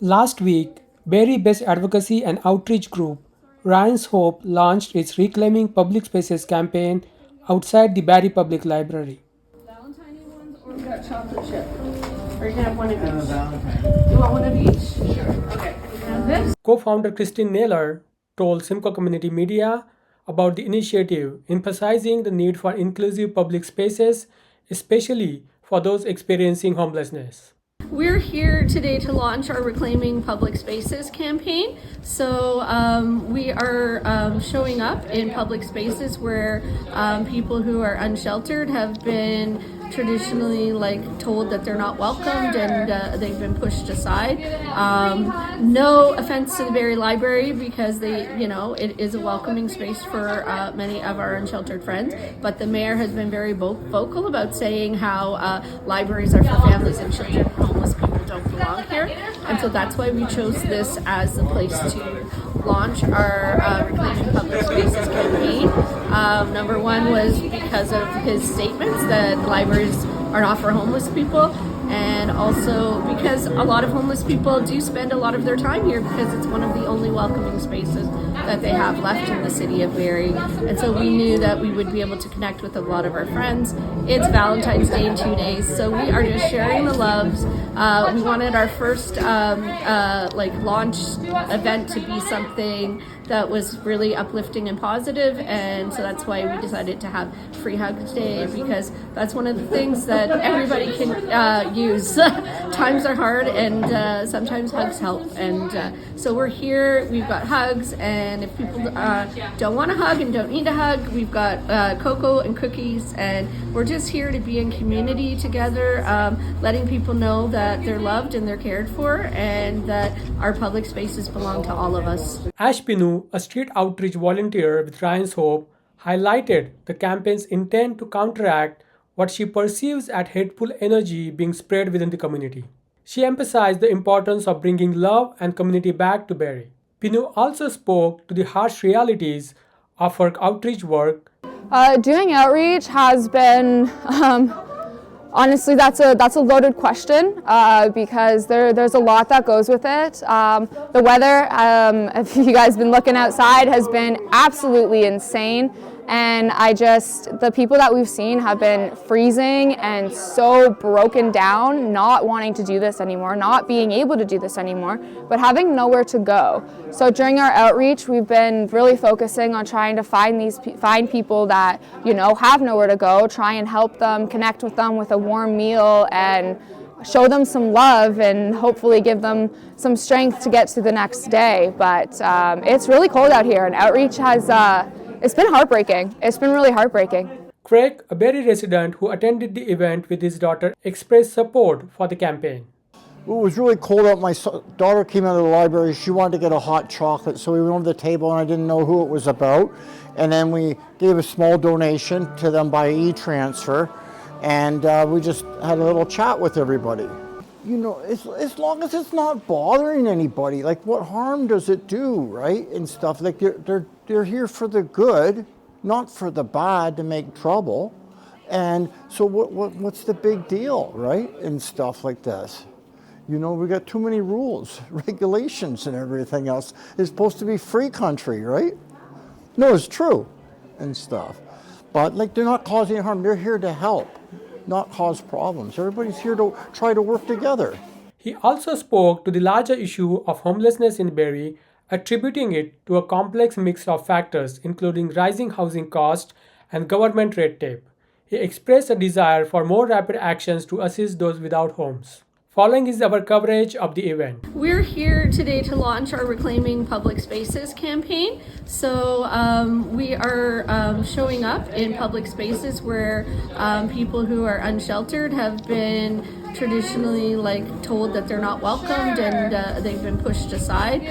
Last week, Barrie-based advocacy and outreach group Ryan's Hope launched its Reclaiming Public Spaces campaign outside the Barrie Public Library. Valentine ones, or we got chocolate chip? Or you can have one of each. You want one of each? Sure. Okay. You can have this. Co-founder Christine Nayler told Simcoe Community Media about the initiative, emphasizing the need for inclusive public spaces, especially for those experiencing homelessness. We're here today to launch our Reclaiming Public Spaces campaign. So we are showing up in public spaces where people who are unsheltered have been traditionally told that they're not welcomed and they've been pushed aside. No offense to the Barrie Library, because it is a welcoming space for many of our unsheltered friends, but the mayor has been very vocal about saying how libraries are for families and children. Homeless people don't belong here, and so that's why we chose this as the place to launch our Reclaiming Public Spaces campaign. Number one was because of his statements that the libraries are not for homeless people, and also because a lot of homeless people do spend a lot of their time here because it's one of the only welcoming spaces that they have left in the city of Barrie. And so we knew that we would be able to connect with a lot of our friends. It's Valentine's Day in 2 days, so we are just sharing the loves. We wanted our first launch event to be something that was really uplifting and positive, and so that's why we decided to have Free Hugs Day, because that's one of the things that everybody can use. Times are hard, and sometimes hugs help, and so we're here. We've got hugs, and if people don't want a hug and don't need a hug, we've got cocoa and cookies, and we're just here to be in community together, letting people know that they're loved and they're cared for, and that our public spaces belong to all of us. Ash Pinu, a street outreach volunteer with Ryan's Hope, highlighted the campaign's intent to counteract what she perceives as hateful energy being spread within the community. She emphasized the importance of bringing love and community back to Barrie. Pinu also spoke to the harsh realities of her outreach work. Doing outreach has been, honestly, that's a loaded question because there's a lot that goes with it. The weather, if you guys have been looking outside, has been absolutely insane. And the people that we've seen have been freezing and so broken down, not wanting to do this anymore, not being able to do this anymore, but having nowhere to go. So during our outreach, we've been really focusing on trying to find people that, have nowhere to go, try and help them, connect with them with a warm meal, and show them some love and hopefully give them some strength to get to the next day. But it's really cold out here, and outreach has it's been heartbreaking. It's been really heartbreaking. Craig, a Barrie resident who attended the event with his daughter, expressed support for the campaign. It was really cold out. My daughter came out of the library. She wanted to get a hot chocolate, so we went over to the table, and I didn't know who it was about. And then we gave a small donation to them by e-transfer, and we just had a little chat with everybody. As long as it's not bothering anybody, what harm does it do, right? And stuff, they're here for the good, not for the bad to make trouble. And so what's the big deal, right? And stuff like this. We got too many rules, regulations, and everything else. It's supposed to be free country, right? No, it's true, and stuff. But they're not causing harm. They're here to help, not cause problems. Everybody's here to try to work together. He also spoke to the larger issue of homelessness in Barrie, attributing it to a complex mix of factors, including rising housing costs and government red tape. He expressed a desire for more rapid actions to assist those without homes. Following is our coverage of the event. We're here today to launch our Reclaiming Public Spaces campaign. So we are showing up in public spaces where people who are unsheltered have been traditionally told that they're not welcomed and they've been pushed aside.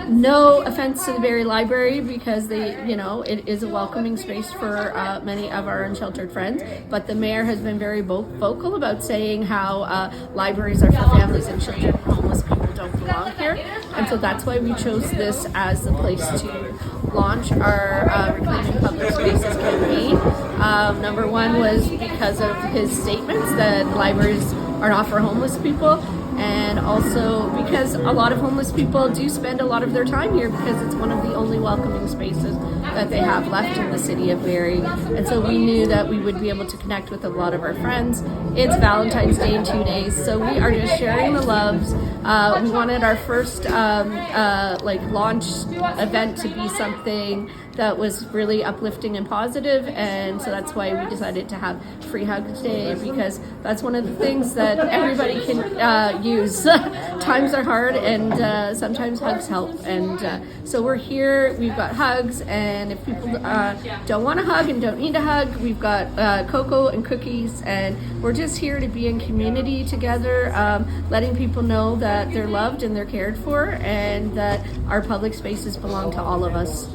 No offense to the Barrie Library, because it is a welcoming space for many of our unsheltered friends, but the mayor has been very vocal about saying how libraries are for families and children. Homeless people don't belong here, and so that's why we chose this as the place to launch our Reclaiming Public Spaces campaign. Number one was because of his statements that libraries are not for homeless people, and and also because a lot of homeless people do spend a lot of their time here because it's one of the only welcoming spaces that they have left in the city of Barrie. And so we knew that we would be able to connect with a lot of our friends. It's Valentine's Day in 2 days, so we are just sharing the loves. We wanted our first launch event to be something that was really uplifting and positive, and so that's why we decided to have Free Hug Day, because that's one of the things that everybody can use. Times are hard, and sometimes hugs help, and so we're here, we've got hugs, and if people don't want to hug and don't need a hug, we've got cocoa and cookies, and we're just here to be in community together, letting people know that they're loved and they're cared for, and that our public spaces belong to all of us.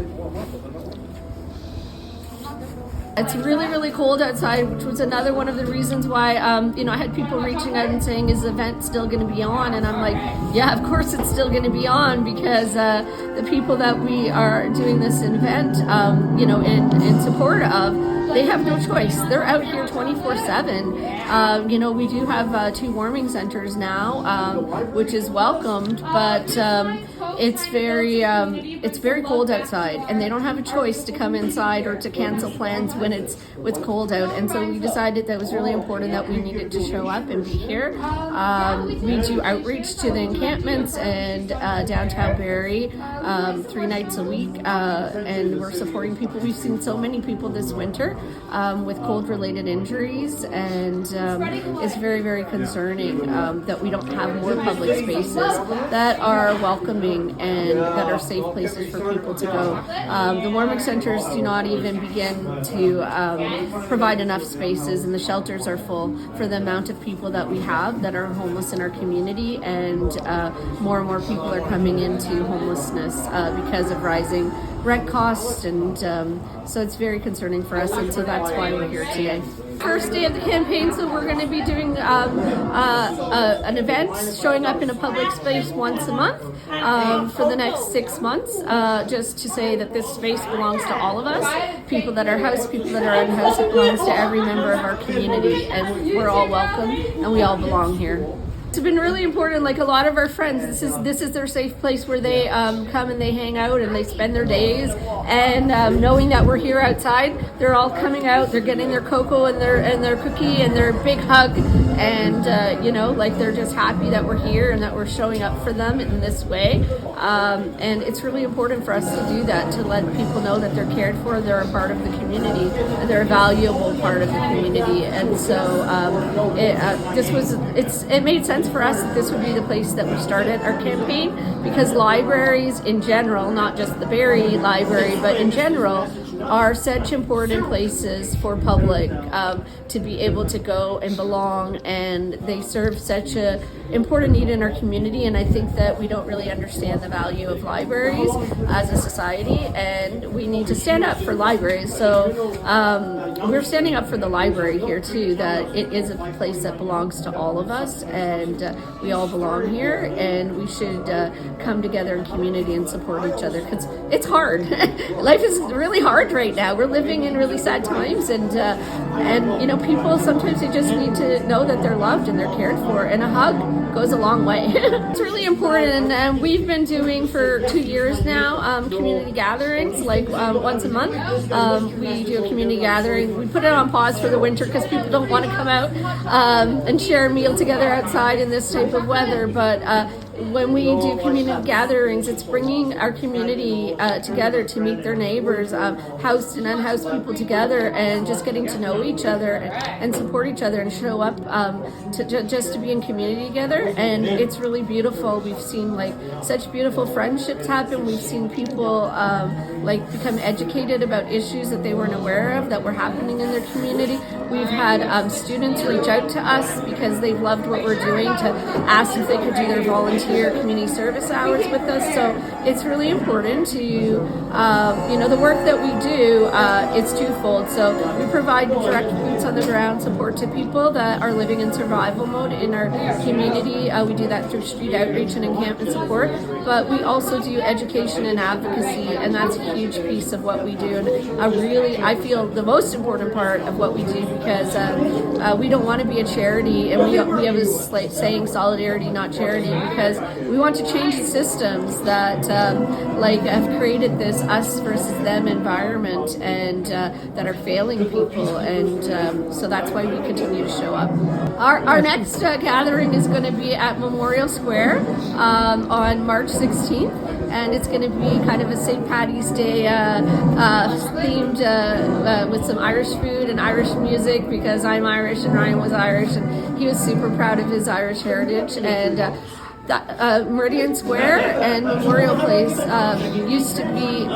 It's really, really cold outside, which was another one of the reasons why, I had people reaching out and saying, is the event still going to be on? And I'm like, yeah, of course it's still going to be on, because the people that we are doing this event, in support of, they have no choice. They're out here 24/7. We do have 2 warming centers now, which is welcomed, but it's very cold outside, and they don't have a choice to come inside or to cancel plans when it's cold out. And so we decided that it was really important that we needed to show up and be here. We do outreach to the encampments and downtown Barrie 3 nights a week, and we're supporting people. We've seen so many people this winter with cold-related injuries, and it's very, very concerning that we don't have more public spaces that are welcoming and that are safe places for people to go. The warming centers do not even begin to provide enough spaces, and the shelters are full for the amount of people that we have that are homeless in our community, and more and more people are coming into homelessness because of rising rent costs, and so it's very concerning for us, and so that's why we're here today. First day of the campaign, so we're going to be doing an event, showing up in a public space once a month for the next 6 months, just to say that this space belongs to all of us, people that are housed, people that are unhoused. It belongs to every member of our community, and we're all welcome, and we all belong here. It's been really important. Like a lot of our friends, this is their safe place where they come and they hang out and they spend their days. And knowing that we're here outside, they're all coming out. They're getting their cocoa and their cookie and their big hug, and they're just happy that we're here and that we're showing up for them in this way. And it's really important for us to do that, to let people know that they're cared for, they're a part of the community, and they're a valuable part of the community. And so it made sense for us that this would be the place that we started our campaign, because libraries in general, not just the Barrie Library, but in general, are such important places for public to be able to go and belong, and they serve such a important need in our community. And I think that we don't really understand the value of libraries as a society, and we need to stand up for libraries. So we're standing up for the library here too, that it is a place that belongs to all of us, and we all belong here, and we should come together in community and support each other, because it's hard. Life is really hard right now. We're living in really sad times, and people sometimes, they just need to know that they're loved and they're cared for, and a hug goes a long way. It's really important, and we've been doing for 2 years now community gatherings, like once a month. We do a community gathering. We put it on pause for the winter because people don't want to come out and share a meal together outside in this type of weather, but when we do community gatherings, it's bringing our community together to meet their neighbors, housed and unhoused people together, and just getting to know each other and support each other and show up just to be in community together. And it's really beautiful. We've seen such beautiful friendships happen. We've seen people become educated about issues that they weren't aware of that were happening in their community. We've had students reach out to us because they've loved what we're doing, to ask if they could do their volunteer community service hours with us. So it's really important to, the work that we do, it's twofold. So we provide direct boots on the ground support to people that are living in survival mode in our community. We do that through street outreach and encampment support, but we also do education and advocacy, and that's a huge piece of what we do. And I feel the most important part of what we do, because we don't want to be a charity, and we have this like saying solidarity, not charity, because we want to change the systems that have created this us versus them environment and that are failing people, and so that's why we continue to show up. Our next gathering is going to be at Memorial Square on March 16th, and it's going to be kind of a St. Paddy's Day themed with some Irish food and Irish music, because I'm Irish and Ryan was Irish and he was super proud of his Irish heritage. And Meridian Square and Memorial Place used to be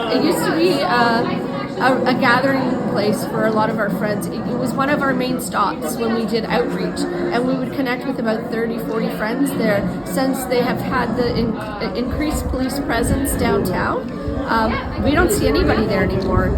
a gathering place for a lot of our friends. It was one of our main stops when we did outreach, and we would connect with about 30-40 friends there. Since they have had the increased police presence downtown, we don't see anybody there anymore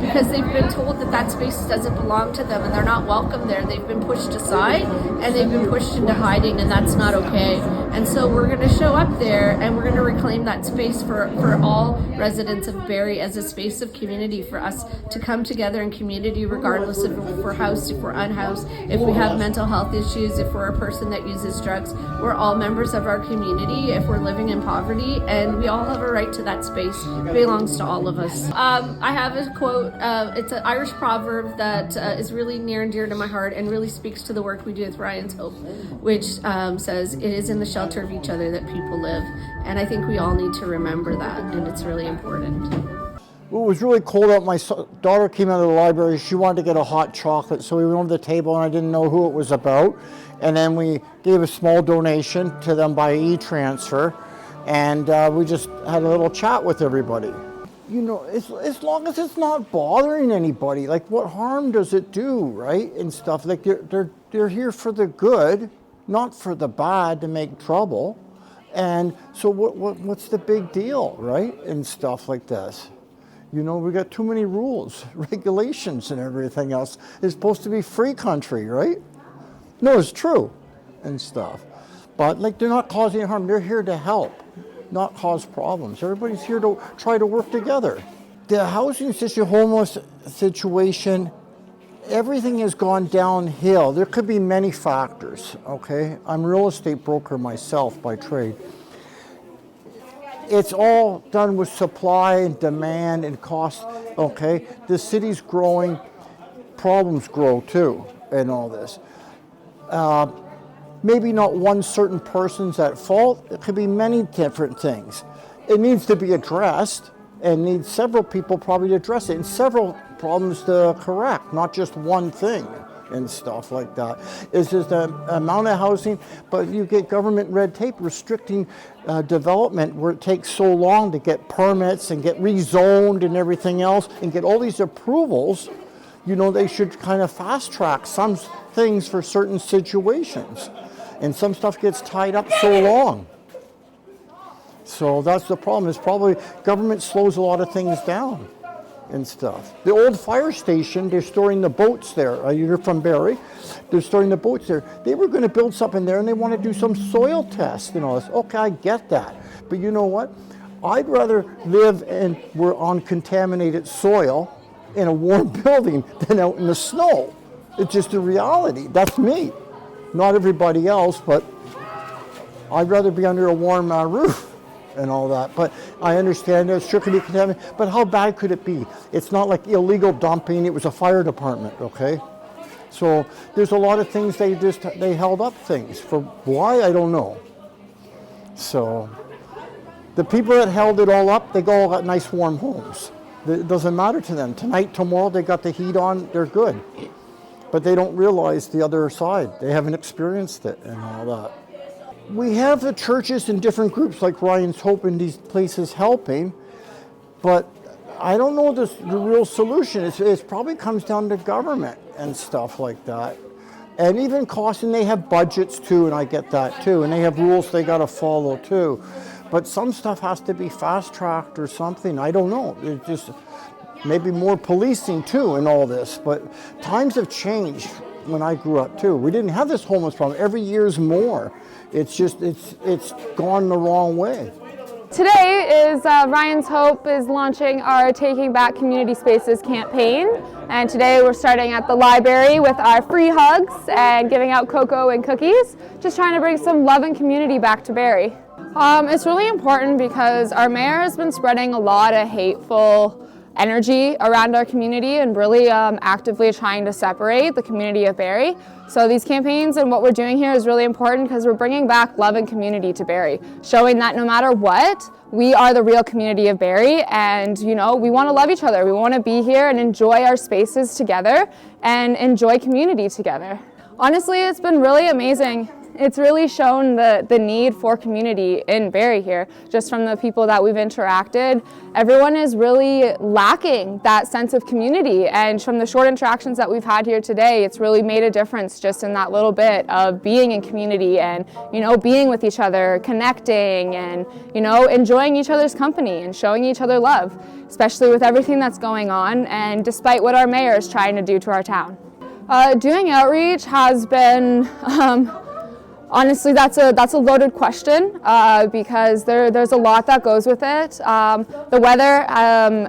because they've been told that space doesn't belong to them and they're not welcome there. They've been pushed aside and they've been pushed into hiding, and that's not okay. And so we're going to show up there and we're going to reclaim that space for all residents of Barrie as a space of community, for us to come together in community regardless if we're housed, if we're unhoused, if we have mental health issues, if we're a person that uses drugs. We're all members of our community if we're living in poverty, and we all have a right to that space. It belongs to all of us. I have a quote. It's an Irish proverb that is really near and dear to my heart and really speaks to the work we do with Ryan's Hope, which says, "It is in the shelter of each other that people live." And I think we all need to remember that, and it's really important. Well, it was really cold out. My daughter came out of the library. She wanted to get a hot chocolate, so we went over to the table, and I didn't know who it was about. And then we gave a small donation to them by e-transfer, and we just had a little chat with everybody. You know, as long as it's not bothering anybody, like what harm does it do, right? And stuff like they're here for the good, not for the bad to make trouble. And so what's the big deal, right? And stuff like this. You know, we got too many rules, regulations, and everything else. It's supposed to be free country, right? No, it's true and stuff. But like, they're not causing harm. They're here to help, not cause problems. Everybody's here to try to work together. The housing situation, homeless situation, everything has gone downhill. There could be many factors, okay? I'm a real estate broker myself by trade. It's all done with supply and demand and cost, okay? The city's growing, problems grow too, and all this. Maybe not one certain person's at fault. It could be many different things. It needs to be addressed and needs several people probably to address it and several problems to correct, not just one thing and stuff like that. It's just the amount of housing, but you get government red tape restricting development where it takes so long to get permits and get rezoned and everything else and get all these approvals. You know, they should kind of fast track some things for certain situations. And some stuff gets tied up so long. So that's the problem. It's probably government slows a lot of things down and stuff. The old fire station, they're storing the boats there. You're from Barrie. They're storing the boats there. They were going to build something there and they want to do some soil tests and all this. Okay, I get that. But you know what? I'd rather live we're on contaminated soil in a warm building than out in the snow. It's just a reality. That's me. Not everybody else, but I'd rather be under a warm roof and all that. But I understand it sure could be contaminated, but how bad could it be? It's not like illegal dumping. It was a fire department, okay? So there's a lot of things they held up things. For why, I don't know. So the people that held it all up, they all got nice warm homes. It doesn't matter to them. Tonight, tomorrow, they got the heat on, they're good. But they don't realize the other side. They haven't experienced it and all that. We have the churches in different groups like Ryan's Hope in these places helping, but I don't know the real solution. It probably comes down to government and stuff like that. And even costing, they have budgets too, and I get that too, and they have rules they gotta follow too. But some stuff has to be fast-tracked or something, I don't know. It's just maybe more policing too in all this, but times have changed when I grew up too. We didn't have this homeless problem. Every year's more. It's just, it's gone the wrong way. Today is Ryan's Hope is launching our Taking Back Community Spaces campaign, and today we're starting at the library with our free hugs and giving out cocoa and cookies, just trying to bring some love and community back to Barrie. It's really important because our mayor has been spreading a lot of hateful energy around our community and really actively trying to separate the community of Barrie. So these campaigns and what we're doing here is really important because we're bringing back love and community to Barrie, showing that no matter what, we are the real community of Barrie, and we want to love each other. We want to be here and enjoy our spaces together and enjoy community together. Honestly, it's been really amazing. It's really shown the need for community in Barrie here, just from the people that we've interacted. Everyone is really lacking that sense of community, and from the short interactions that we've had here today, it's really made a difference just in that little bit of being in community and, being with each other, connecting and, enjoying each other's company and showing each other love, especially with everything that's going on and despite what our mayor is trying to do to our town. Doing outreach has been, honestly, that's a loaded question because there's a lot that goes with it. The weather,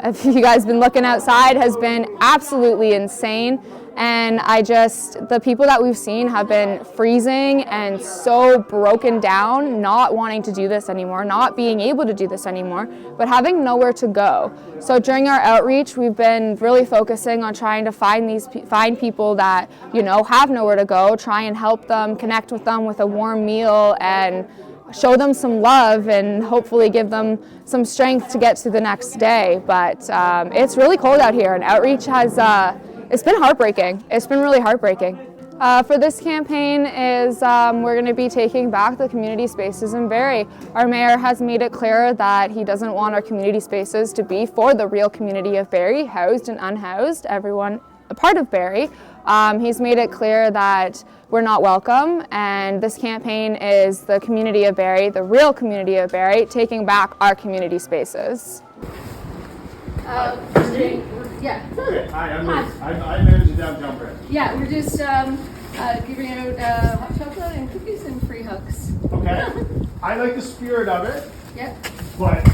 if you guys have been looking outside, has been absolutely insane. And the people that we've seen have been freezing and so broken down, not wanting to do this anymore, not being able to do this anymore, but having nowhere to go. So during our outreach, we've been really focusing on trying to find people that, have nowhere to go, try and help them, connect with them with a warm meal and show them some love and hopefully give them some strength to get to the next day. But it's really cold out here, and outreach has it's been heartbreaking. It's been really heartbreaking. For this campaign is we're going to be taking back the community spaces in Barrie. Our mayor has made it clear that he doesn't want our community spaces to be for the real community of Barrie, housed and unhoused, everyone a part of Barrie. He's made it clear that we're not welcome, and this campaign is the community of Barrie, the real community of Barrie, taking back our community spaces. Yeah. Okay, hi, I manage the downtown branch. Yeah, we're just giving out hot chocolate and cookies and free hugs. Okay. I like the spirit of it, Yeah. but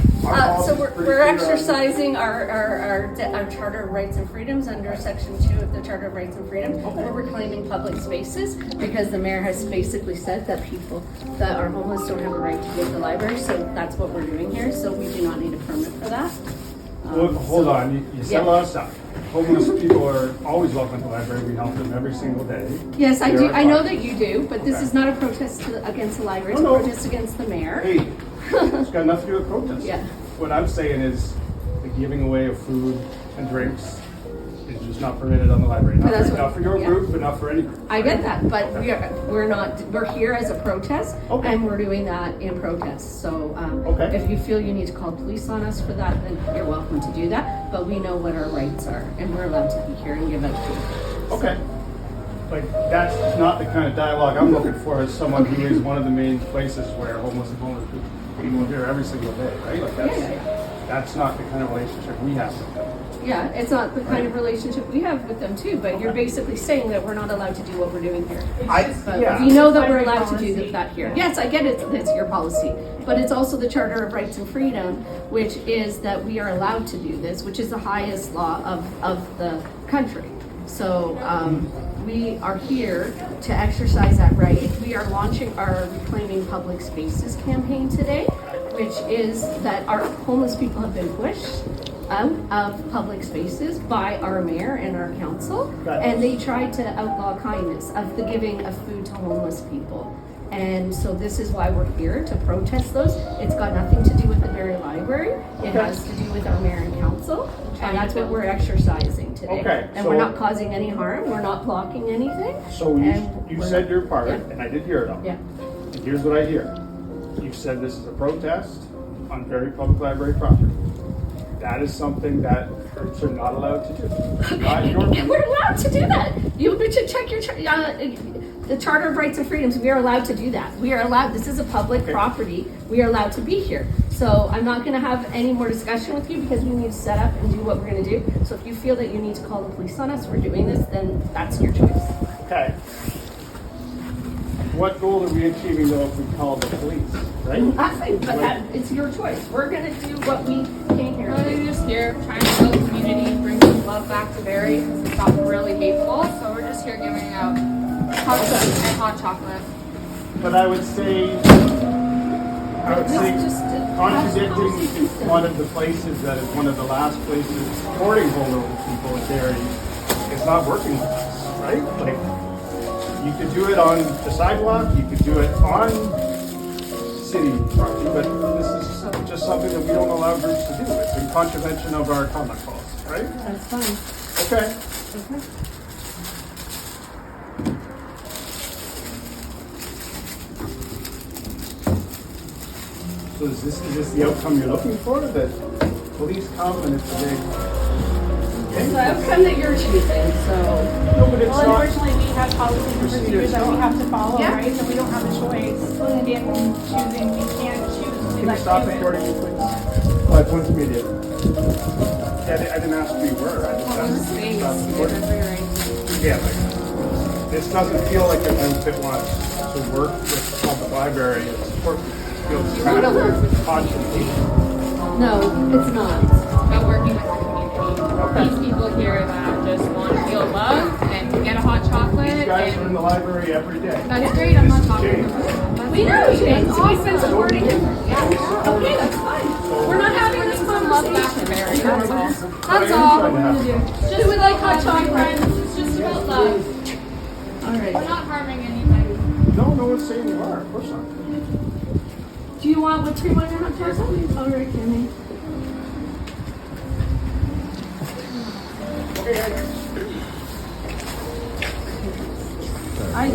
So we're exercising our Charter of Rights and Freedoms under Section 2 of the Charter of Rights and Freedoms. We're reclaiming public spaces because the mayor has basically said that people that are homeless don't have a right to go to the library. So that's what we're doing here. So we do not need a permit for that. Hold on, you said a lot of stuff. Homeless people are always welcome to the library. We help them every single day. Yes, I do. I know that you do, but this is not a protest against the library. It's a protest against the mayor. Hey, it's got nothing to do with protests. Yeah. What I'm saying is the giving away of food and drinks is just not permitted on the library. Not for your group, but not for any group. I get that, but we're here as a protest, Okay. and we're doing that in protest. So Okay. if you feel you need to call police on us for that, then you're welcome to do that. But we know what our rights are, and we're allowed to be here and give out food. Okay. Like, that's not the kind of dialogue I'm looking for as someone who is one of the main places where homeless people are here every single day, right? Like, that's not the kind of relationship we have with them. Yeah, it's not the kind of relationship we have with them too, but you're basically saying that we're not allowed to do what we're doing here. But we know that we're allowed to do that here. Yes, I get it, it's your policy. But it's also the Charter of Rights and Freedom, which is that we are allowed to do this, which is the highest law of the country. So we are here to exercise that right. We are launching our Reclaiming Public Spaces campaign today, which is that our homeless people have been pushed out of public spaces by our mayor and our council, and they tried to outlaw kindness of the giving of food to homeless people. And so this is why we're here to protest those. It's got nothing to do with the Barrie Library. It has to do with our mayor and council, and that's what we're exercising today. Okay, and so we're not causing any harm. We're not blocking anything. So you said your part, and I did hear it all. Yeah. And here's what I hear. You said this is a protest on Barrie Public Library property. That is something that groups are not allowed to do. Not your group. We're allowed to do that. You should check your the Charter of Rights and Freedoms. We are allowed to do that. We are allowed. This is a public property. We are allowed to be here. So I'm not going to have any more discussion with you because we need to set up and do what we're going to do. So if you feel that you need to call the police on us for doing this, then that's your choice. Okay. what goal are we achieving though if we call the police, right? Nothing, but it's your choice. We're gonna do what we came here to We're do. just here trying to build community, bring some love back to Barrie because it's gotten really hateful. So we're just here giving out hot dogs and hot chocolate. But I would say contradicting one of the places that is one of the last places supporting vulnerable people in Barrie is not working with us, right? Like, you could do it on the sidewalk, you could do it on city property, but this is just something that we don't allow groups to do. It's in contravention of our conduct policy, right? That's fine. Okay. So is this the outcome you're looking for? That police come and it's a big... It's the outcome that you're choosing, so. No, but it's Well, not... unfortunately, we have policies and procedures that we have to follow, Yeah. right? So we don't have a choice in choosing. We can't choose. We Can you let stop you in. recording me, please? Point media. Yeah, I didn't ask who you were. I just asked if you stopped recording. Yeah, like, this doesn't feel like a group that wants to work with the public library and support people. It feels kind of confrontation. No, it's not. About working with the community. These people here that just want to feel love and to get a hot chocolate. You guys are in And the library every day. that's great. I'm not talking James. about that. We know, James. We've been supporting him. Yeah. Okay, that's fine. We're not having this Love back to conversation. Barrie. That's all. That's What are you all. trying to have? Just we like hot chocolate. It's just about love. All right. We're not harming anybody. No one's saying you are. Of course not. Do you want whipped cream on your hot chocolate? All right, Kenny.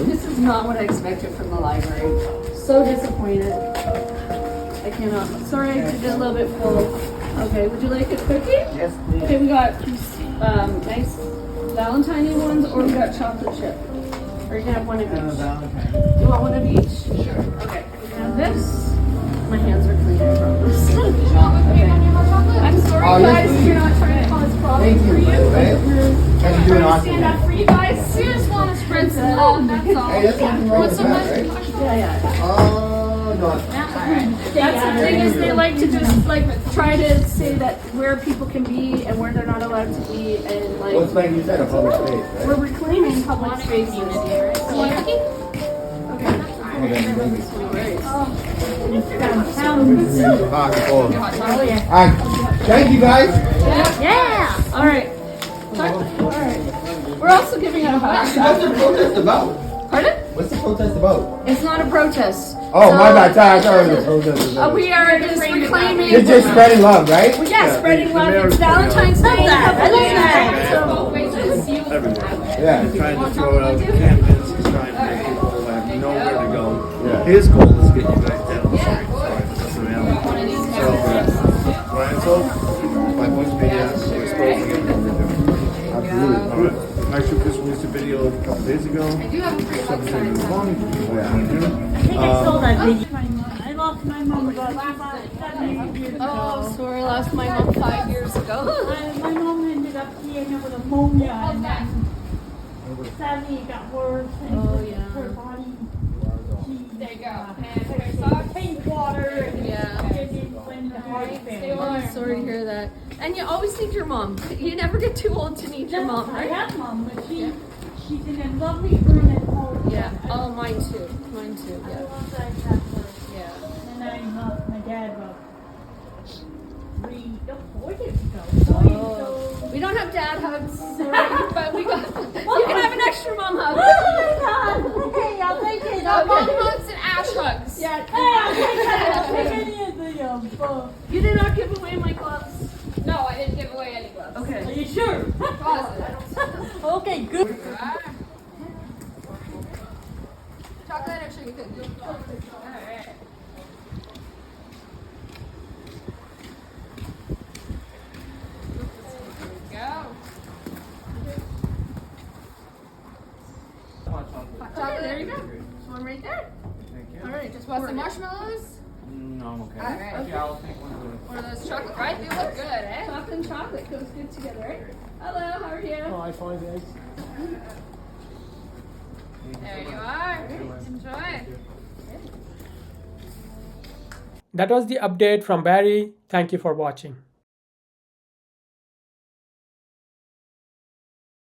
This is not what I expected from the library. So disappointed. I cannot. Sorry, I did a little bit full. Okay, would you like a cookie? Yes, please. Okay, we got nice Valentine ones, or we got chocolate chip. Or you can have one of each. You want one of each? Sure. Okay, we can have this. My hands are clean, I promise. You want whipped cream on your hot chocolate? I'm sorry, Oh, yes, guys, please. you're not trying to cause problems Thank you, for you. by the way. How's you doing, awesome? Stand up for you guys. We just want to spread some love. That's all. Hey, that's nothing wrong with What's that, so right? much? Yeah. Oh, no. That's the thing is they like to just like try to say that where people can be and where they're not allowed to be, and like Well, it's like you said, a public space, right? we're reclaiming public spaces. Community, right? Want a cookie? Okay. Oh, then maybe. No worries. Ah, cool. Hot chocolate. All right. Thank you, guys. Yeah. All right. All right. We're also giving out a hot What's the chocolate. protest about? Pardon? What's the protest about? It's not a protest. Oh, my So, bad. Sorry, I thought it was a protest. We are just reclaiming. You're just spreading love, right? Yeah, spreading love. It's Valentine's Day. I love that. So, Both ways is you. Yeah. He's trying to throw it out the campus, he's trying to make people have nowhere to go. Yeah. His goal is to get you guys down the street. That's the reality. One of these So, Ryan, so, my points made, yes, we're supposed to get what we're doing. Absolutely. All right. I shoot this released a video a couple days ago. I do have a free Something website. in the morning, what you want to do. I lost my mom about 7 years ago. oh, sorry, I lost my mom 5 years ago. My mom ended up seeing her with pneumonia, and then sadly it got worse. And Oh, yeah. her body. There you go. And pair socks. Pink water. And Yeah. it went to heart Stay failure. warm. I'm sorry to hear that. And you always need your mom. You never get too old to need your mom, I right? have mom, but she's in a lovely room at home. Yeah. Oh, mine too. Mine too. I Yeah. lost her. Yeah. And I lost my dad about 4 years ago. Oh. We don't have dad hugs, sorry, but we got. You can have an extra mom hug. Oh my God! Hey, I'll take it. I'll Mom take it. hugs and ash hugs. Yeah. Hey, I'll take it. I'll take any of the You did not give away my gloves. No, I didn't give away any gloves. Are Okay. you sure? Positive. Okay, good. Chocolate or sugar cookie? Alright. Go. Hot chocolate, there you go. There's one right there. Alright, just want some marshmallows? No, I'm okay. Alright. Okay, I'll take one of those. One of those chocolate, right? They look good, eh? Chocolate and chocolate goes good together, right? Hello, how are you? I find eggs. There you are. Enjoy. That was the update from Barrie. Thank you for watching.